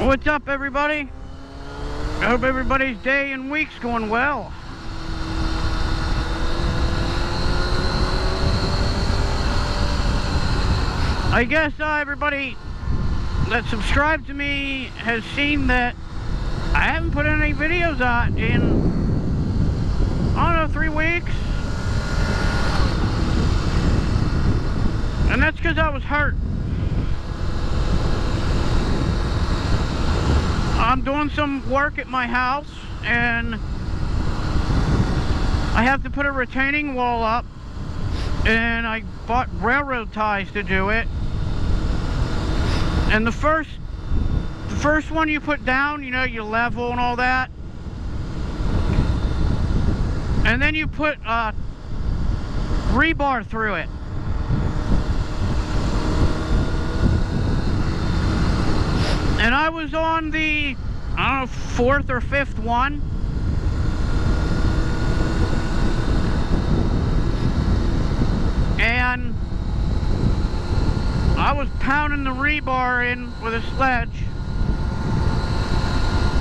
What's up, everybody? I hope everybody's day and week's going well. I guess everybody that subscribed to me has seen that I haven't put any videos out in, I don't know, 3 weeks. And that's because I was hurt. I'm doing some work at my house and I have to put a retaining wall up, and I bought railroad ties to do it. And the first one you put down, you know, you level and all that, and then you put rebar through it. And I was on the, I don't know, 4th or 5th one. And I was pounding the rebar in with a sledge.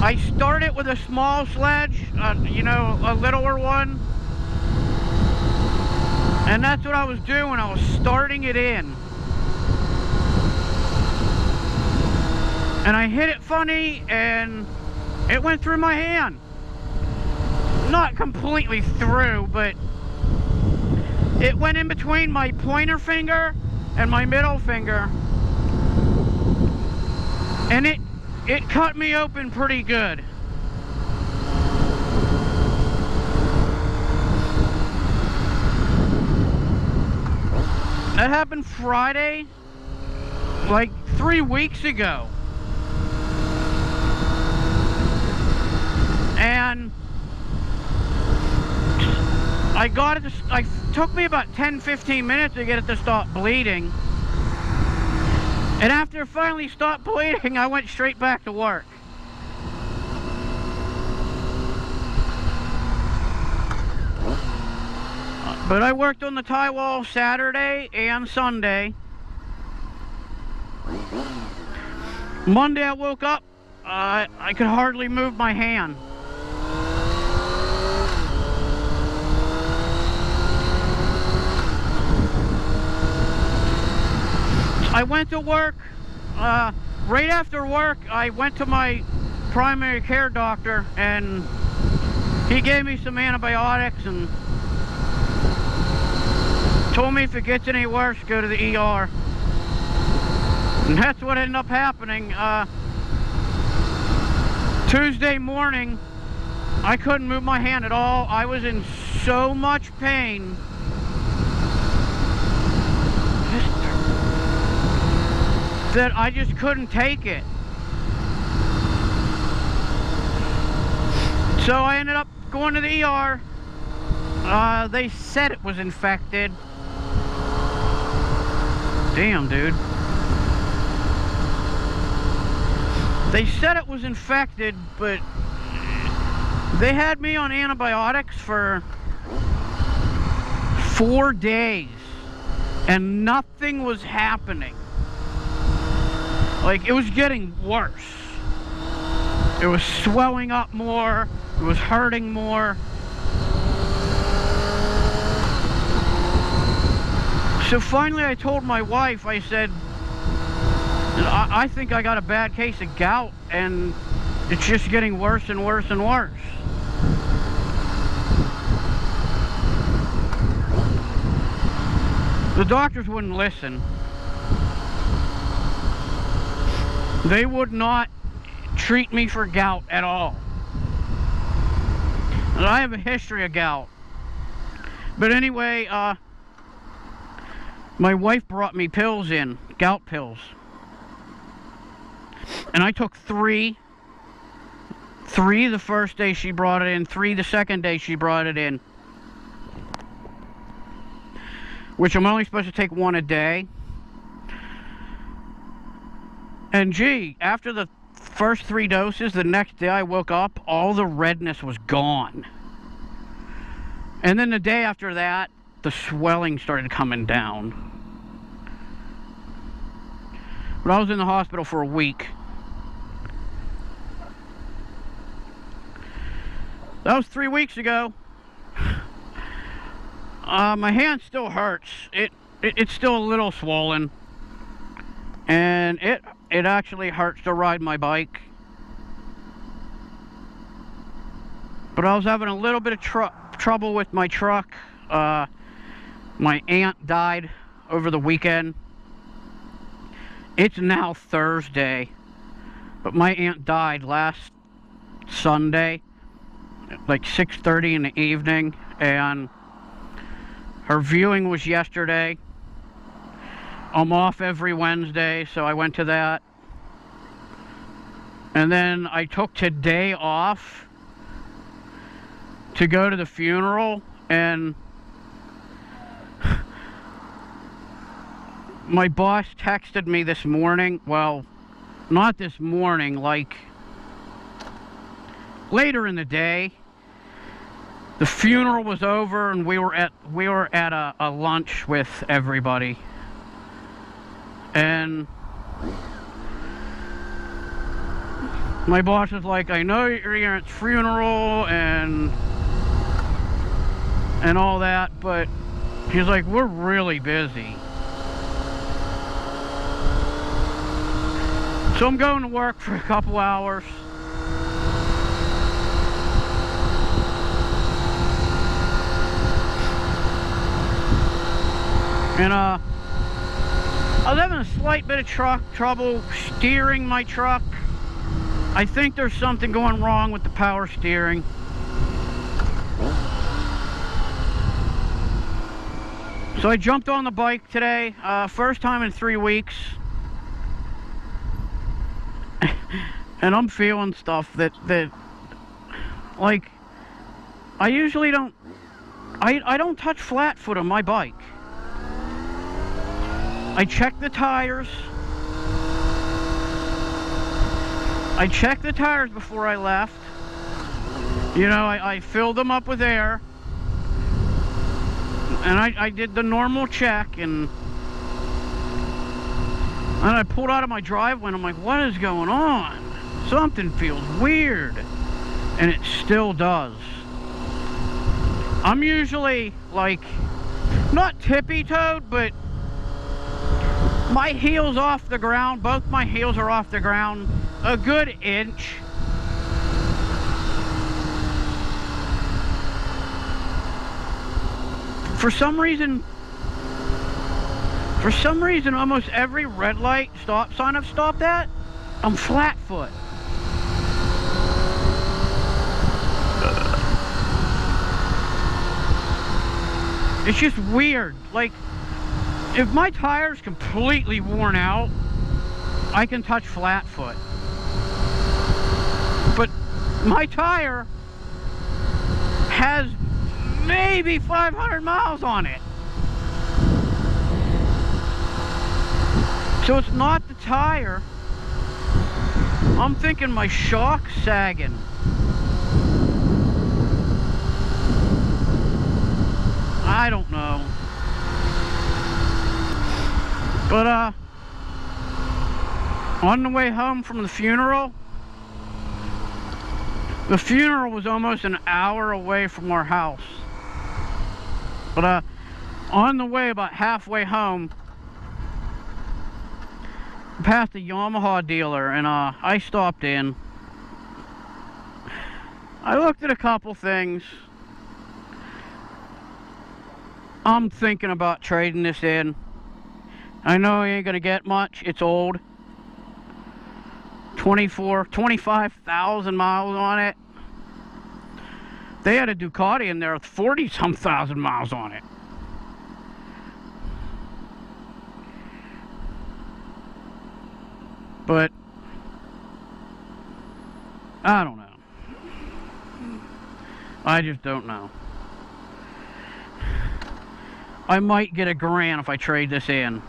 I started with a small sledge, you know, a littler one. And that's what I was doing. I was starting it in. And I hit it funny, and it went through my hand. Not completely through, but it went in between my pointer finger and my middle finger. And it cut me open pretty good. That happened Friday, like 3 weeks ago. And I got it to, it took me about 10-15 minutes to get it to stop bleeding. And after it finally stopped bleeding, I went straight back to work. But I worked on the tie wall Saturday and Sunday. Monday I woke up, I could hardly move my hand. I went to work, right after work, I went to my primary care doctor, and he gave me some antibiotics and told me if it gets any worse, go to the ER. And that's what ended up happening. Tuesday morning, I couldn't move my hand at all. I was in so much pain. That I just couldn't take it. So I ended up going to the ER. They said it was infected. Damn, dude. They said it was infected, but they had me on antibiotics for 4 days and nothing was happening. Like, it was getting worse. It was swelling up more. It was hurting more. So finally I told my wife, I said, I think I got a bad case of gout, and it's just getting worse and worse and worse. The doctors wouldn't listen. They would not treat me for gout at all. And I have a history of gout. But anyway, my wife brought me pills in, gout pills. And I took 3. 3 the first day she brought it in, 3 the second day she brought it in. Which I'm only supposed to take 1 a day. And gee, after the first 3 doses, the next day I woke up, all the redness was gone. And then the day after that, the swelling started coming down. But I was in the hospital for a week. That was 3 weeks ago. My hand still hurts. It's still a little swollen, and it actually hurts to ride my bike. But I was having a little bit of trouble with my truck. My aunt died over the weekend. It's now Thursday, but my aunt died last Sunday at like 6:30 in the evening, and her viewing was yesterday. I'm off every Wednesday, so I went to that. And then I took today off to go to the funeral, and my boss texted me this morning. Well, not this morning, like later in the day. The funeral was over, and we were at a lunch with everybody. And my boss is like, I know you're at funeral and all that, but he's like, we're really busy. So I'm going to work for a couple hours. And I was having a slight bit of trouble steering my truck. I think there's something going wrong with the power steering. So I jumped on the bike today, first time in 3 weeks. And I'm feeling stuff that like, I usually don't, I don't touch flat foot on my bike. I checked the tires. I checked the tires before I left. You know, I filled them up with air. And I did the normal check, and I pulled out of my driveway, and I'm like, what is going on? Something feels weird. And it still does. I'm usually, like, not tippy-toed, but my heel's off the ground. Both my heels are off the ground a good inch. For some reason, almost every red light stop sign I've stopped at, I'm flat foot. It's just weird. Like, if my tire's completely worn out, I can touch flat foot. But my tire has maybe 500 miles on it. So it's not the tire. I'm thinking my shock's sagging. I don't know. But on the way home from the funeral was almost an hour away from our house. But on the way, about halfway home, I passed a Yamaha dealer, and I stopped in. I looked at a couple things. I'm thinking about trading this in. I know I ain't gonna get much. It's old. 25,000 miles on it. They had a Ducati in there with 40-some thousand miles on it. But I don't know. I just don't know. I might get $1,000 if I trade this in.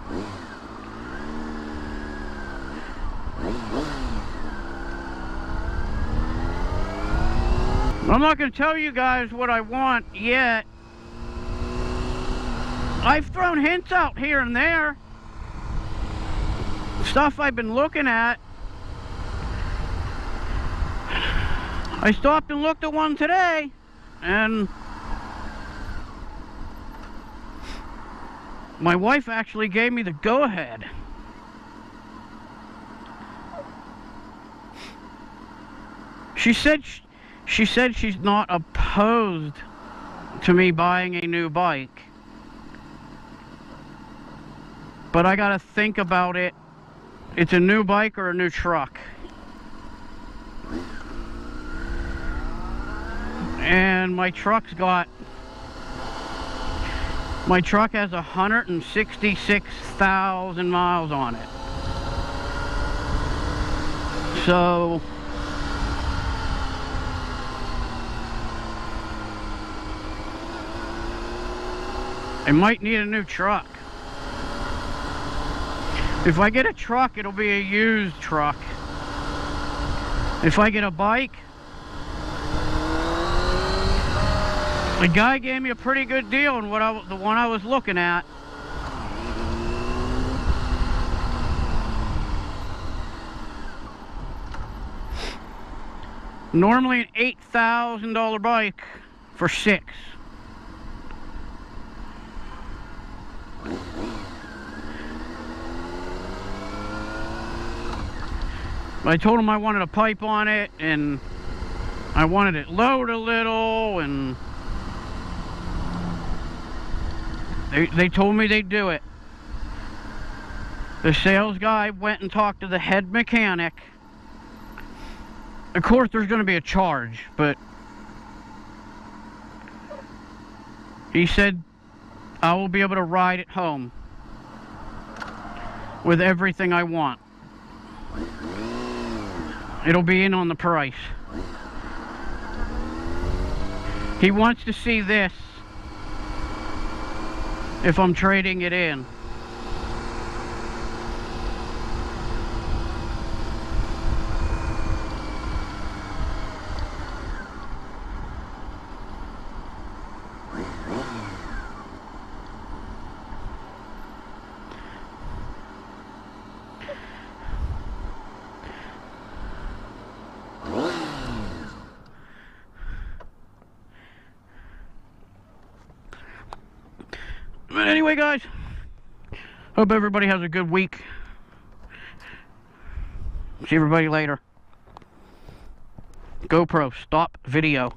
I'm not going to tell you guys what I want yet. I've thrown hints out here and there. Stuff I've been looking at. I stopped and looked at one today, and my wife actually gave me the go-ahead. She said she's not opposed to me buying a new bike, but I gotta think about it. It's a new bike or a new truck. And my truck has 166,000 miles on it. So I might need a new truck. If I get a truck, it'll be a used truck. If I get a bike, the guy gave me a pretty good deal on the one I was looking at. Normally an $8,000 bike for 6. I told him I wanted a pipe on it, and I wanted it lowered a little, and they told me they'd do it. The sales guy went and talked to the head mechanic. Of course there's going to be a charge, but he said I will be able to ride it home with everything I want. It'll be in on the price. He wants to see this if I'm trading it in. But anyway, guys, hope everybody has a good week. See everybody later. GoPro, stop video.